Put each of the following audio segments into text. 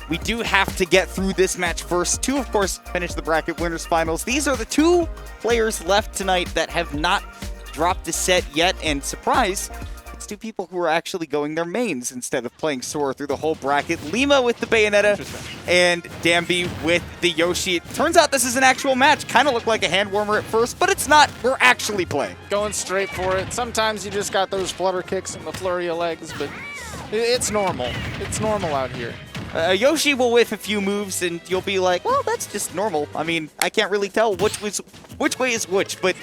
we do have to get through this match first to, of course, finish the bracket winners finals. These are the 2 players left tonight that have not dropped a set yet, and surprise, it's 2 people who are actually going their mains instead of playing Sora through the whole bracket. Lima with the Bayonetta and Danbi with the Yoshi. It turns out this is an actual match. Kind of looked like a hand warmer at first, but it's not. We're actually playing. Going straight for it. Sometimes you just got those flutter kicks and the flurry of legs, but it's normal. It's normal out here. Yoshi will whiff a few moves, and you'll be like, well, that's just normal. I mean, I can't really tell which way is which, but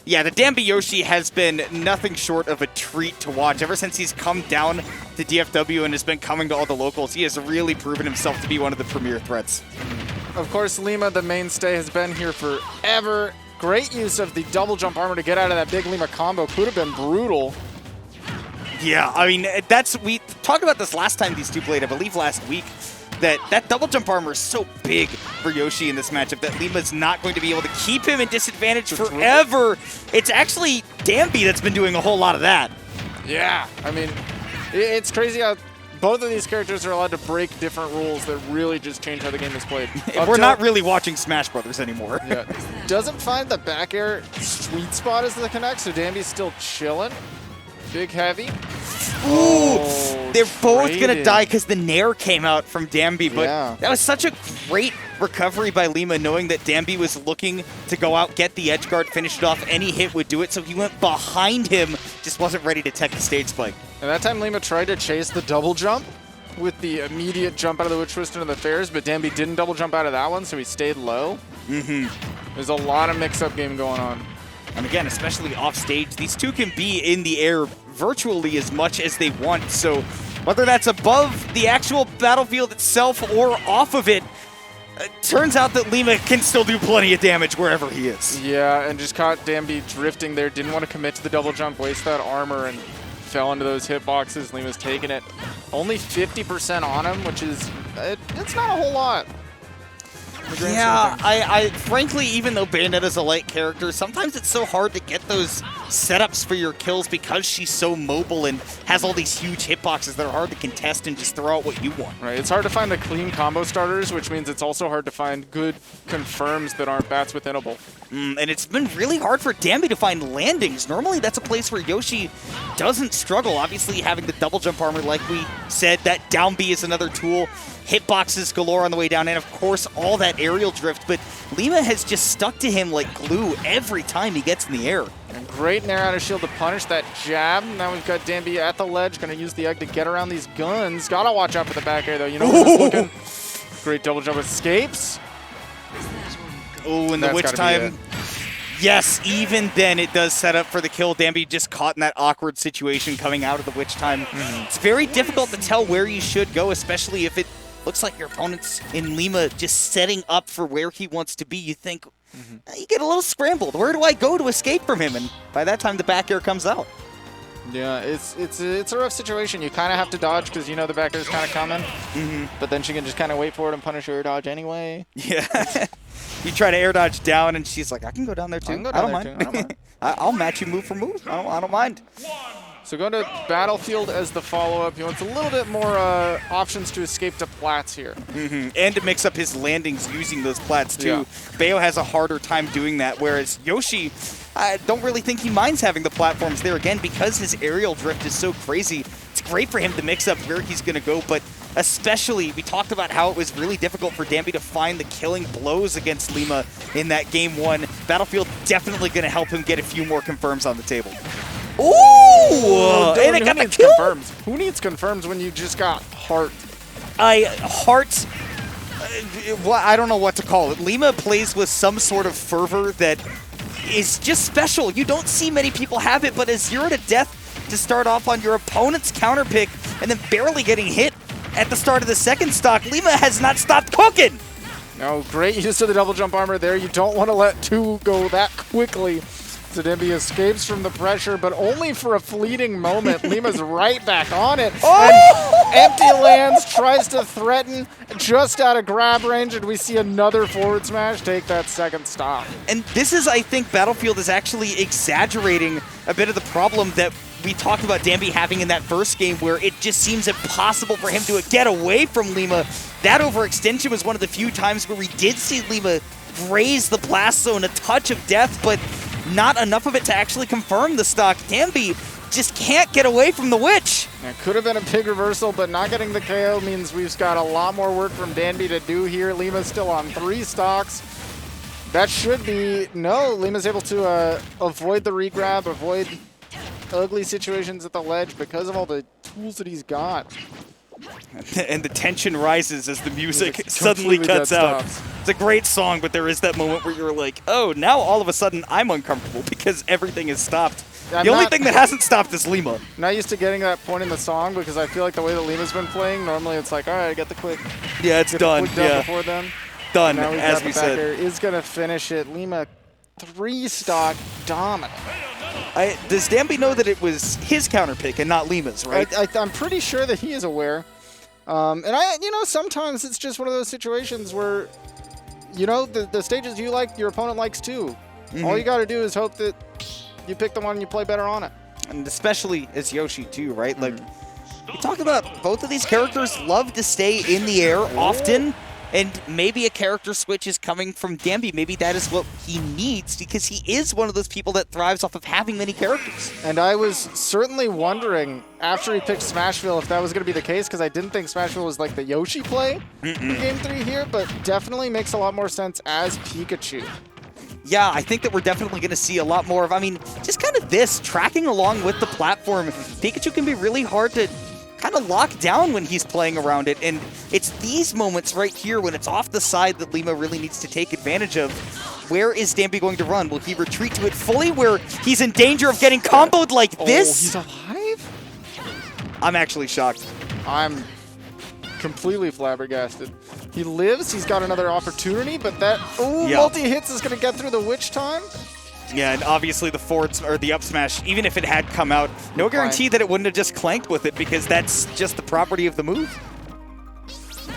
yeah, the Danbi Yoshi has been nothing short of a treat to watch. Ever since he's come down to DFW and has been coming to all the locals, he has really proven himself to be one of the premier threats. Of course, Lima, the mainstay, has been here forever. Great use of the double jump armor to get out of that big Lima combo. Could have been brutal. Yeah, I mean, we talked about this last time these 2 played, I believe last week, that double jump armor is so big for Yoshi in this matchup that Lima's not going to be able to keep him in disadvantage forever. It's actually Danbi that's been doing a whole lot of that. Yeah, I mean, it's crazy how both of these characters are allowed to break different rules that really just change how the game is played. We're not really watching Smash Brothers anymore. Yeah. Doesn't find the back air sweet spot as the connect, so Danbi's still chilling. Big heavy. Ooh, they're both going to die because the Nair came out from Danbi, but that was such a great recovery by Lima, knowing that Danbi was looking to go out, get the edge guard, finish it off. Any hit would do it, so he went behind him, just wasn't ready to tech the stage spike. And that time Lima tried to chase the double jump with the immediate jump out of the witch twist into the fairs, but Danbi didn't double jump out of that one, so he stayed low. There's a lot of mix-up game going on. And again, especially off stage, these 2 can be in the air virtually as much as they want. So whether that's above the actual battlefield itself or off of it, turns out that Lima can still do plenty of damage wherever he is. Yeah, and just caught Danbi drifting there. Didn't want to commit to the double jump, waste that armor, and fell into those hitboxes. Lima's taking it. Only 50% on him, which is, it's not a whole lot. Yeah, I frankly, even though Bayonetta's a light character, sometimes it's so hard to get those setups for your kills because she's so mobile and has all these huge hitboxes that are hard to contest and just throw out what you want. Right, it's hard to find the clean combo starters, which means it's also hard to find good confirms that aren't bats withinable. And it's been really hard for Danbi to find landings. Normally, that's a place where Yoshi doesn't struggle. Obviously, having the double jump armor, like we said, that down B is another tool. Hitboxes galore on the way down, and of course, all that aerial drift. But Lima has just stuck to him like glue every time he gets in the air. And great nair out of shield to punish that jab. Now we've got Danbi at the ledge, going to use the egg to get around these guns. Gotta watch out for the back air, though. You know what's looking. Great double jump escapes. Oh, and the witch time. Yes, even then it does set up for the kill. Danbi just caught in that awkward situation coming out of the witch time. It's very difficult to tell where you should go, especially if it looks like your opponent's in Lima just setting up for where he wants to be. You think, you get a little scrambled. Where do I go to escape from him? And by that time, the back air comes out. Yeah, it's a rough situation. You kind of have to dodge because you know the back air is kind of coming. But then she can just kind of wait for it and punish your air dodge anyway. Yeah. You try to air dodge down, and she's like, I can go down there, too. I don't mind. I'll match you move for move. I don't mind. So going to Battlefield as the follow-up. He wants a little bit more options to escape to plats here. And to mix up his landings using those plats, too. Yeah. Bayo has a harder time doing that, whereas Yoshi, I don't really think he minds having the platforms there again because his aerial drift is so crazy. It's great for him to mix up where he's going to go, but especially, we talked about how it was really difficult for Danbi to find the killing blows against Lima in that game 1. Battlefield definitely going to help him get a few more confirms on the table. Ooh! And it got the kill! Confirms. Who needs confirms when you just got heart? Heart... I don't know what to call it. Lima plays with some sort of fervor that is just special. You don't see many people have it, but a 0 to death to start off on your opponent's counter pick and then barely getting hit at the start of the second stock, Lima has not stopped cooking. No, great use of the double jump armor there. You don't want to let 2 go that quickly. So Danbi escapes from the pressure, but only for a fleeting moment. Lima's right back on it. And empty lands, tries to threaten, just out of grab range, and we see another forward smash take that second stop. And this is, I think, Battlefield is actually exaggerating a bit of the problem that we talked about Danbi having in that first game, where it just seems impossible for him to get away from Lima that overextension was one of the few times where we did see Lima raise the blast zone a touch of death, but not enough of it to actually confirm the stock. Danbi just can't get away from the Witch. It could have been a big reversal, but not getting the KO means we've got a lot more work from Danbi to do here. Lima's still on 3 stocks. That should be... No, Lima's able to avoid the regrab, avoid ugly situations at the ledge because of all the tools that he's got. And the tension rises as the music suddenly cuts out. It's a great song, but there is that moment where you're like, oh, now all of a sudden I'm uncomfortable because everything is stopped. The only thing that hasn't stopped is Lima. I'm not used to getting that point in the song because I feel like the way that Lima's been playing, normally it's like, all right, get the quick. Yeah, it's done. Done before then. Done, now as we said. Is going to finish it. Lima, 3-stock dominant. Does Danbi know that it was his counter pick and not Lima's, right? I'm pretty sure that he is aware. And sometimes it's just one of those situations where, the stages you like, your opponent likes too. All you got to do is hope that you pick the one and you play better on it. And especially as Yoshi too, right? Like, we talk about both of these characters love to stay in the air often. And maybe a character switch is coming from Danbi. Maybe that is what he needs because he is one of those people that thrives off of having many characters. And I was certainly wondering after he picked Smashville if that was going to be the case because I didn't think Smashville was like the Yoshi play in Game 3 here, but definitely makes a lot more sense as Pikachu. Yeah, I think that we're definitely going to see a lot more of, just kind of this, tracking along with the platform. Pikachu can be really hard to kind of lock down when he's playing around it, and it's these moments right here when it's off the side that Lima really needs to take advantage of. Where is Danbi going to run? Will he retreat to it fully where he's in danger of getting comboed like this? Oh, he's alive? I'm actually shocked. I'm completely flabbergasted. He lives, he's got another opportunity, but that multi-hits is going to get through the Witch time. Yeah, and obviously the forward or the up smash, even if it had come out, no guarantee that it wouldn't have just clanked with it because that's just the property of the move.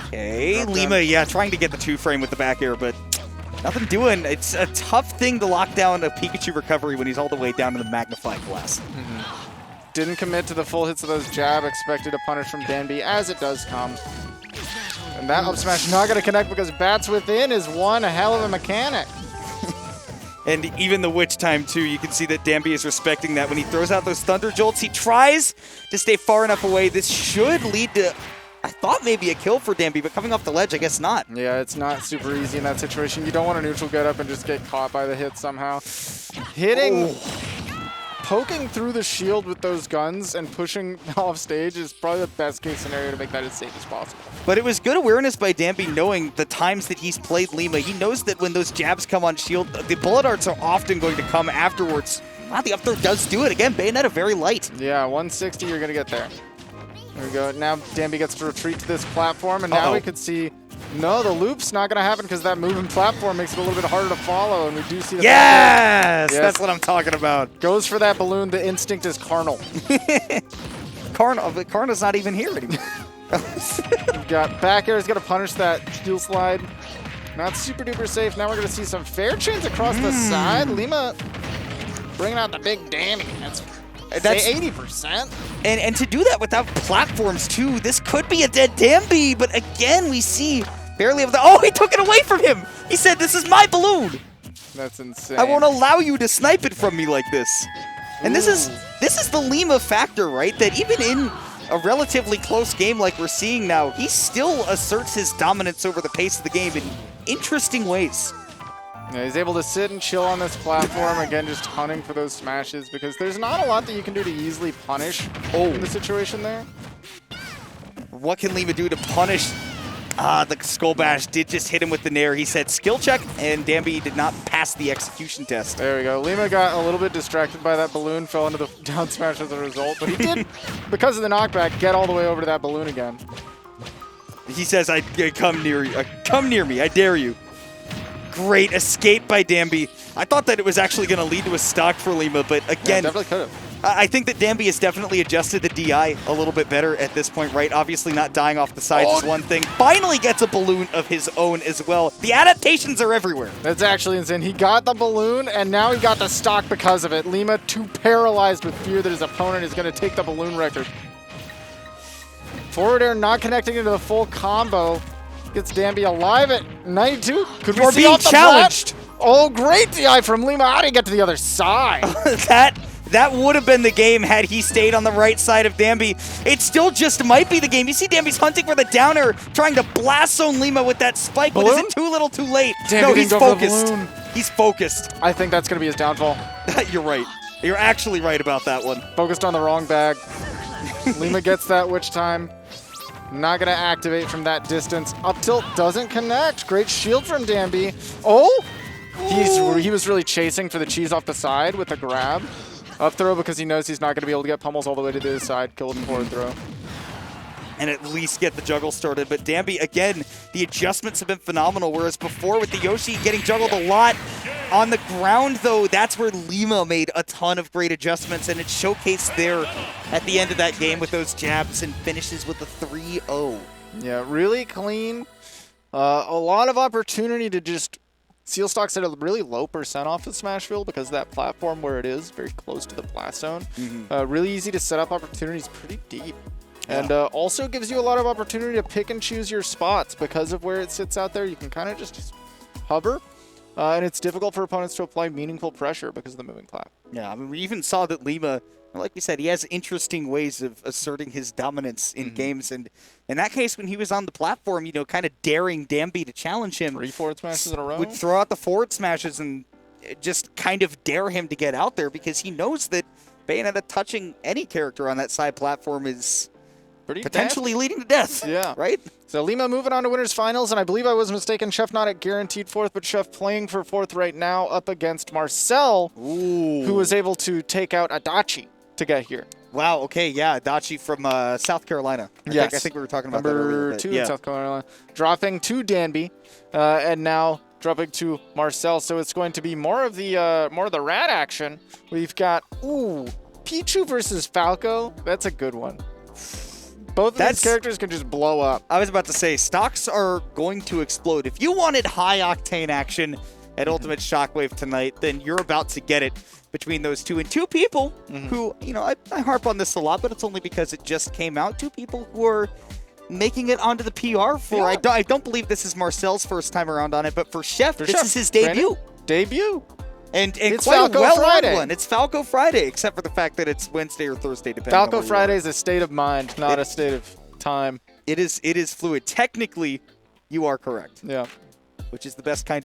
Okay, Lima, trying to get the 2-frame with the back air, but nothing doing. It's a tough thing to lock down a Pikachu recovery when he's all the way down in the magnifying glass. Didn't commit to the full hits of those jab, expected a punish from Danbi as it does come. And that up smash not going to connect because Bats Within is one hell of a mechanic. And even the Witch time, too, you can see that Danbi is respecting that. When he throws out those Thunder Jolts, he tries to stay far enough away. This should lead to, I thought, maybe a kill for Danbi, but coming off the ledge, I guess not. Yeah, it's not super easy in that situation. You don't want a neutral get up and just get caught by the hit somehow. Hitting, poking through the shield with those guns and pushing off stage is probably the best case scenario to make that as safe as possible. But it was good awareness by Danbi knowing the times that he's played Lima. He knows that when those jabs come on shield, the bullet arts are often going to come afterwards. Wow, the up throw does do it. Again, Bayonetta very light. Yeah, 160, you're going to get there. There we go. Now Danbi gets to retreat to this platform, and now we could see... No, the loop's not going to happen because that moving platform makes it a little bit harder to follow, and we do see the... Yes! That's what I'm talking about. Goes for that balloon. The instinct is carnal. Carna's not even here anymore. We've got back air is going to punish that heel slide. Not super duper safe. Now we're going to see some fair chains across the side. Lima bringing out the big Danbi. That's 80%. And to do that without platforms, too, this could be a dead Danbi. But again, we see barely of the... Oh, he took it away from him. He said, this is my balloon. That's insane. I won't allow you to snipe it from me like this. And this is the Lima factor, right? That even in a relatively close game like we're seeing now, he still asserts his dominance over the pace of the game in interesting ways. Yeah, he's able to sit and chill on this platform, again, just hunting for those smashes because there's not a lot that you can do to easily punish in the situation there. What can Lima do to punish? The Skull Bash did just hit him with the Nair. He said skill check, and Danbi did not pass the execution test. There we go. Lima got a little bit distracted by that balloon, fell into the down smash as a result, but he did, because of the knockback, get all the way over to that balloon again. He says, come near me, I dare you. Great escape by Danbi. I thought that it was actually going to lead to a stock for Lima, but again, definitely could have. I think that Danbi has definitely adjusted the DI a little bit better at this point, right? Obviously not dying off the sides is one thing. Finally gets a balloon of his own as well. The adaptations are everywhere. That's actually insane. He got the balloon, and now he got the stock because of it. Lima too paralyzed with fear that his opponent is going to take the balloon record. Forward air not connecting into the full combo. Gets Danbi alive at 92. Could You're more be being off the challenged. flat. Oh, great DI from Lima. How did he get to the other side? That would have been the game had he stayed on the right side of Danbi. It still just might be the game. You see Danbi's hunting for the downer, trying to blast zone Lima with that spike, but is it too little too late? Danbi No, he's didn't go for the focused. balloon. He's focused. I think that's going to be his downfall. You're right. You're actually right about that one. Focused on the wrong bag. Lima gets that witch time. Not going to activate from that distance. Up tilt doesn't connect. Great shield from Danbi. Oh! He was really chasing for the cheese off the side with a grab. Up throw because he knows he's not going to be able to get pummels all the way to the other side. Kill with the forward throw. And at least get the juggle started. But Danbi, again, the adjustments have been phenomenal, whereas before with the Yoshi getting juggled a lot. On the ground, though, that's where Lima made a ton of great adjustments, and it showcased there at the end of that game with those jabs and finishes with the 3-0. Yeah, really clean. A lot of opportunity to just seal stocks at a really low percent off of Smashville because of that platform where it is, very close to the blast zone. Really easy to set up opportunities, pretty deep. And also gives you a lot of opportunity to pick and choose your spots because of where it sits out there. You can kind of just hover, and it's difficult for opponents to apply meaningful pressure because of the moving plat. Yeah, I mean, we even saw that Lima, like we said, he has interesting ways of asserting his dominance in games. And in that case, when he was on the platform, you know, kind of daring Danbi to challenge him. 3 forward smashes in a row. Would throw out the forward smashes and just kind of dare him to get out there because he knows that Bayonetta touching any character on that side platform is potentially leading to death. Yeah. Right? So Lima moving on to winners finals, and I believe I was mistaken. Chef not at guaranteed fourth, but Chef playing for fourth right now up against Marcel, who was able to take out Adachi to get here. Wow, okay, yeah, Adachi from South Carolina. I think we were talking about that earlier. Number 2 in South Carolina. Dropping to Danbi, and now dropping to Marcel. So it's going to be more of the rat action. We've got, Pichu versus Falco. That's a good one. Both of these characters can just blow up. I was about to say, stocks are going to explode. If you wanted high-octane action at Ultimate Shockwave tonight, then you're about to get it between those two. And two people who, you know, I harp on this a lot, but it's only because it just came out. Two people who are making it onto the PR for, I don't believe this is Marcel's first time around on it, but for Chef, this is his debut. And it's quite Falco a well-earned Friday. one. It's Falco Friday, except for the fact that it's Wednesday or Thursday, depending Falco on Friday is a state of mind, not a state of time. It is fluid. Technically, you are correct. Yeah. Which is the best kind